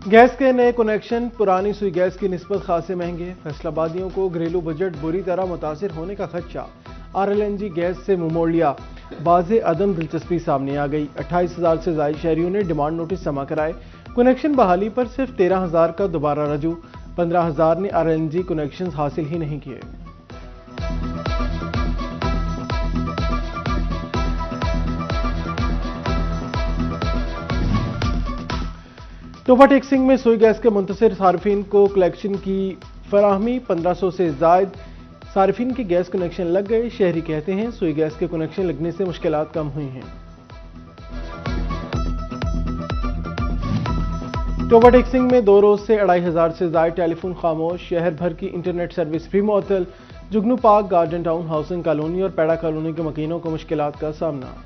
Gas के नए connection पुरानी सुई गैस की निस्बत खासे महंगे। फैसलाबादियों को घरेलू बजट बुरी तरह मुतासिर होने का खदशा। RLNG गैस से मुंह मोड़ लिया। बाज़े अदम दिलचस्पी सामने आ गई। 28,000 से ज्यादा शहरियों ने डिमांड नोटिस जमा कराए। कनेक्शन बहाली पर सिर्फ 13,000 का दोबारा रजू। 15,000 ने RLNG कनेक्शन हासिल ही नहीं किए। टोबा टेक्सिंग में सुई गैस के मुंतसिर सार्फिन को कलेक्शन की फराहमी। 1500 से जायद सार्फिन के गैस कनेक्शन लग गए। शहरी कहते हैं सुई गैस के कनेक्शन लगने से मुश्किलात कम हुई हैं। टोबा टेक्सिंग में 2 रोज से 2,500 से जायद टेलीफोन खामोश। शहर भर की इंटरनेट सर्विस भी मुअत्तल। जुगनू park, garden town, housing colony और पैड़ा कॉलोनी के मकीनों को मुश्किलात का सामना।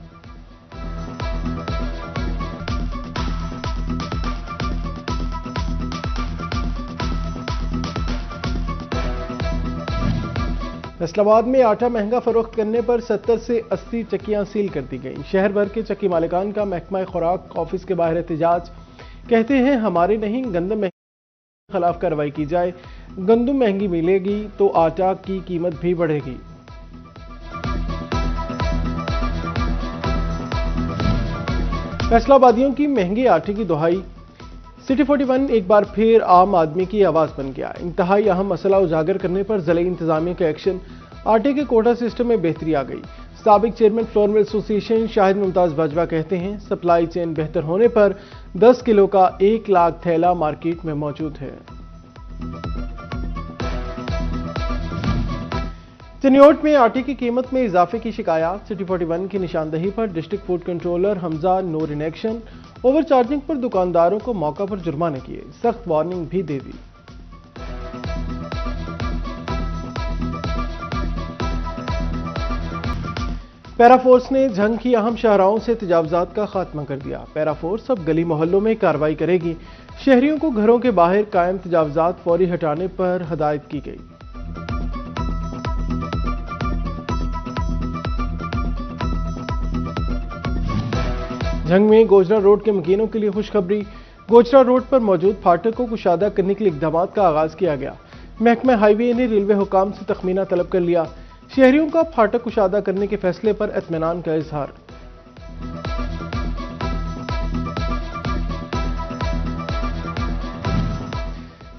फैसलाबाद में आटा महंगा फरोख्त करने पर 70 से 80 चक्कियां सील कर दी गई। शहर भर के चक्की मालिकान का महकमा खुराक ऑफिस के बाहर एहतजाज। कहते हैं हमारे नहीं, गंदम के खिलाफ कार्रवाई की जाए। गंदम महंगी मिलेगी तो आटा की कीमत भी बढ़ेगी। फैसलाबादियों की महंगे आटे की दुहाई। सिटी 41 एक बार फिर आम आदमी की आवाज बन गया। इंतहाई अहम मसला उजागर करने पर जिला इंतजामिया का एक्शन। आटे के कोटा सिस्टम में बेहतरी आ गई। साबिक chairman flour mill association Shahid Mumtaz Bajwa कहते हैं सप्लाई चेन बेहतर होने पर 10 किलो का 1 लाख थैला मार्केट में मौजूद है। चिन्योट में आटे की कीमत में इजाफे की शिकायत। सिटी 41 की निशानदही पर district food controller Hamza Noor in action. Over charging पर दुकानदारों को मौका पर जुर्माने किए। सख्त वार्निंग भी दे दी। पैराफोर्स ने झंग की अहम शाहराहों से तजावजात का खात्मा कर दिया। पैराफोर्स अब गली मोहल्लों में कार्रवाई करेगी। शहरियों को घरों के बाहर कायम तजावजात फौरी हटाने पर हदायत की गई। झंग में गोजरा रोड के मकीनों के लिए खुशखबरी। गोजरा रोड पर मौजूद फाटक को कुशादा करने के लिए इक़दाम का आगाज किया गया। महकमा हाईवे ने रेलवे हुकाम से तखमीना तलब कर लिया। शहरियों का फाटक कुशादा करने के फैसले पर इत्मीनान का इजहार।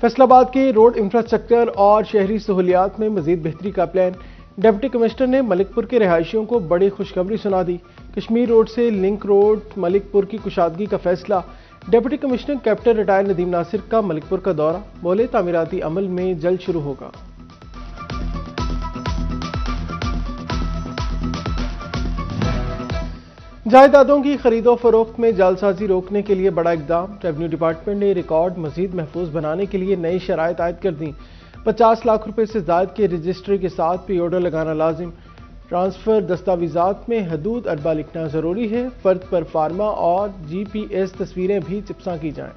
फैसलाबाद के रोड इंफ्रास्ट्रक्चर और शहरी सहूलियात में मजीद बेहतरी का प्लान। डिप्टी कमिश्नर ने मलिकपुर के रिहायशियों को बड़ी खुशखबरी सुना दी। कश्मीर रोड से लिंक रोड मलिकपुर की कुशादगी का फैसला। Deputy commissioner captain retire Nadeem Nasir का मलिकपुर का दौरा। बोले तामीराती अमल में जल्द शुरू होगा। जायदादों की खरीदो फरोख्त में जालसाजी रोकने के लिए बड़ा इकदाम। रेवेन्यू डिपार्टमेंट ने रिकॉर्ड मजीद महफूज बनाने के लिए नई शराइत आयद कर दी। 50 लाख रुपए से ज्यादा के रजिस्ट्री के साथ प्री ऑर्डर लगाना लाजिम। ट्रांसफर दस्तावेजात में हदूद अरबा लिखना जरूरी है। फर्द पर फार्मा और GPS तस्वीरें भी चिपसा की जाएं।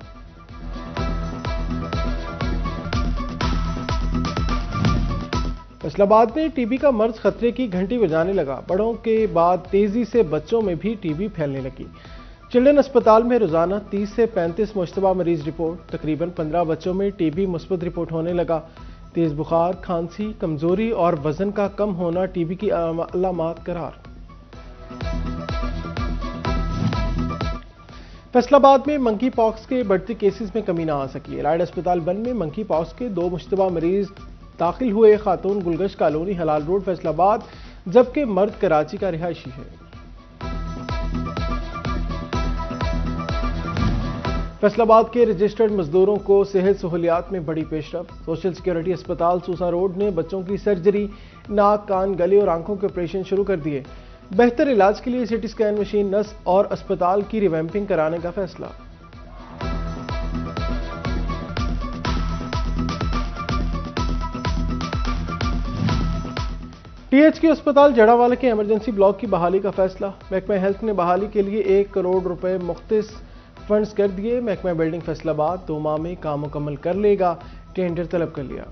फैसलाबाद में टीबी का मर्ज खतरे की घंटी बजाने लगा। बड़ों के बाद तेजी से बच्चों में भी टीबी फैलने लगी। चिल्ड्रन अस्पताल में रोजाना 30 से 35 मुश्तबा मरीज रिपोर्ट। तकरीबन 15 बच्चों में टीबी मुस्बत रिपोर्ट होने लगा। तेज बुखार, खांसी, कमजोरी और वजन का कम होना टीबी की अलामात करार। फैसलाबाद में मंकी पॉक्स के बढ़ते केसेस में कमी ना आ सकी। एलाइड अस्पताल बन में मंकी पॉक्स के 2 मुश्तबा मरीज दाखिल हुए। खातून गुलगश कॉलोनी हलाल रोड फैसलाबाद, जबकि मर्द कराची का रिहायशी है। फैसलाबाद के रजिस्टर्ड मजदूरों को सेहत सहूलियात में बड़ी पेशरफ। सोशल सिक्योरिटी अस्पताल सूसा रोड ने बच्चों की सर्जरी, नाक, कान, गले और आंखों के ऑपरेशन शुरू कर दिए। बेहतर इलाज के लिए CT स्कैन मशीन, नस और अस्पताल की रिवैम्पिंग कराने का फैसला। THQ अस्पताल जड़ावाला के इमरजेंसी ब्लॉक की बहाली का फैसला। महकमा हेल्थ ने बहाली के लिए 1 करोड़ रुपए मुख्तस फंड्स कर दिए। महकमा बिल्डिंग फैसलाबाद 2 माह में काम मुकम्मल कर लेगा। टेंडर तलब कर लिया।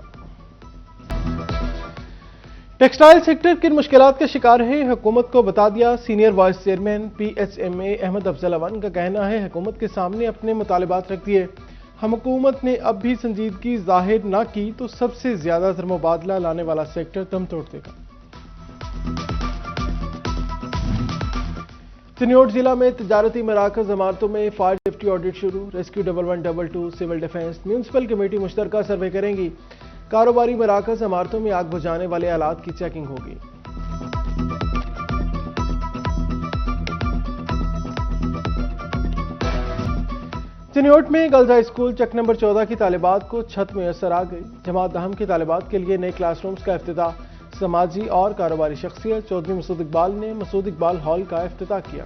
टेक्सटाइल सेक्टर किन मुश्किलात का शिकार है, हुकूमत को बता दिया। Senior vice chairman PHMA Ahmad Afzal Awan का कहना है हुकूमत के सामने अपने मुतालिबात रख दिए। हुकूमत ने अब भी संजीदगी जाहिर न की तो सबसे ज्यादा धर्मोबादला लाने वाला सेक्टर दम तोड़ देगा। चिन्योट जिला में तजारती मराकज इमारतों में फायर सेफ्टी ऑडिट शुरू। Rescue 1112 civil defence municipal committee मुश्तरका सर्वे करेंगी। कारोबारी मराकज इमारतों में आग बुझाने वाले आलात की चेकिंग होगी। चिन्योट में गर्ल्स हाई स्कूल चक नंबर 14 की तालिबात को छत मैसर आ गई। जमात दहम की तालिबात के लिए नए क्लासरूम्स का इफ्तिताह। समाजी और कारोबारी शख्सियत चौधरी मसूद इकबाल ने मसूद इकबाल हॉल का इफ्तिताह किया।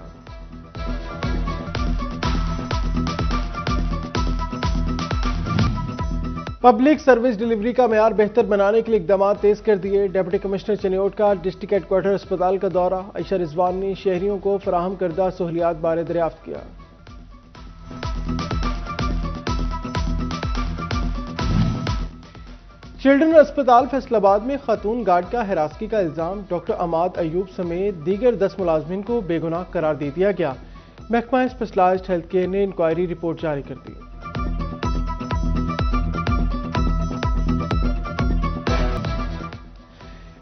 पब्लिक सर्विस डिलीवरी का मेयार बेहतर बनाने के लिए इकदाम तेज कर दिए। डिप्टी कमिश्नर चिन्योट का डिस्ट्रिक्ट हेडक्वार्टर अस्पताल का दौरा। आयशा रिजवान ने शहरियों को फराहम करदा सहूलियात बारे दरियाफ्त किया। चिल्ड्रन अस्पताल फैसलाबाद में खातून गार्ड का हिरासगी का इल्जाम। डॉक्टर अमाद अयूब समेत दीगर 10 मुलाजमीन को बेगुनाह करार दे दिया गया। महकमा स्पेशलाइज्ड हेल्थ केयर ने इंक्वायरी रिपोर्ट जारी कर दी।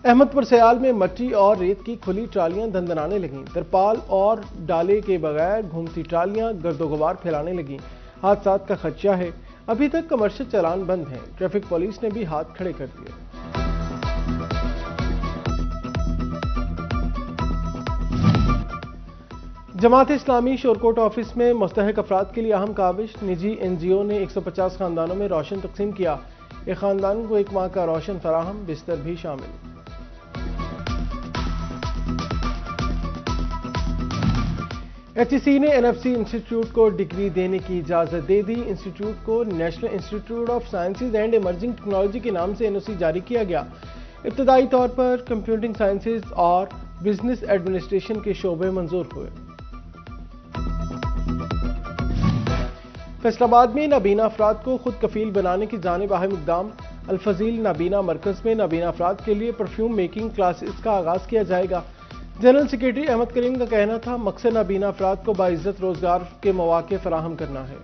अहमदपुर सयाल में मट्टी और रेत की खुली ट्रालियां दंदनाने लगीं। तरपाल और डाले के बगैर घूमती ट्रालियां गर्दोगवार फैलाने लगीं। हादसात का खदशा है। अभी तक कमर्शियल चालान बंद हैं। ट्रैफिक पुलिस ने भी हाथ खड़े कर दिए। जमात इस्लामी शोरकोट ऑफिस में मुस्तहक अफराद के लिए अहम काविश। निजी NGO ने 150 खानदानों में रोशन तकसीम किया। एक खानदान को 1 माह का रोशन फराहम, बिस्तर भी शामिल। HEC ने NFC इंस्टीट्यूट को डिग्री देने की इजाजत दे दी। इंस्टीट्यूट को national institute of sciences and emerging technology के नाम से NOC जारी किया गया। इब्तदाई तौर पर कंप्यूटिंग साइंसेज और बिजनेस एडमिनिस्ट्रेशन के शोबे मंजूर हुए। फैसलाबाद में नाबीना अफराद को खुद कफील बनाने की जानिब अहम इक़दाम। अल-फजील नाबीना मरकज में नाबीना अफराद के लिए परफ्यूम मेकिंग क्लासेस का आगाज किया जाएगा। जनरल सेक्रेटरी अहमद करीम का कहना था, मकसद नाबीना अफराद को बाइज्जत रोजगार के मौके फराहम करना है।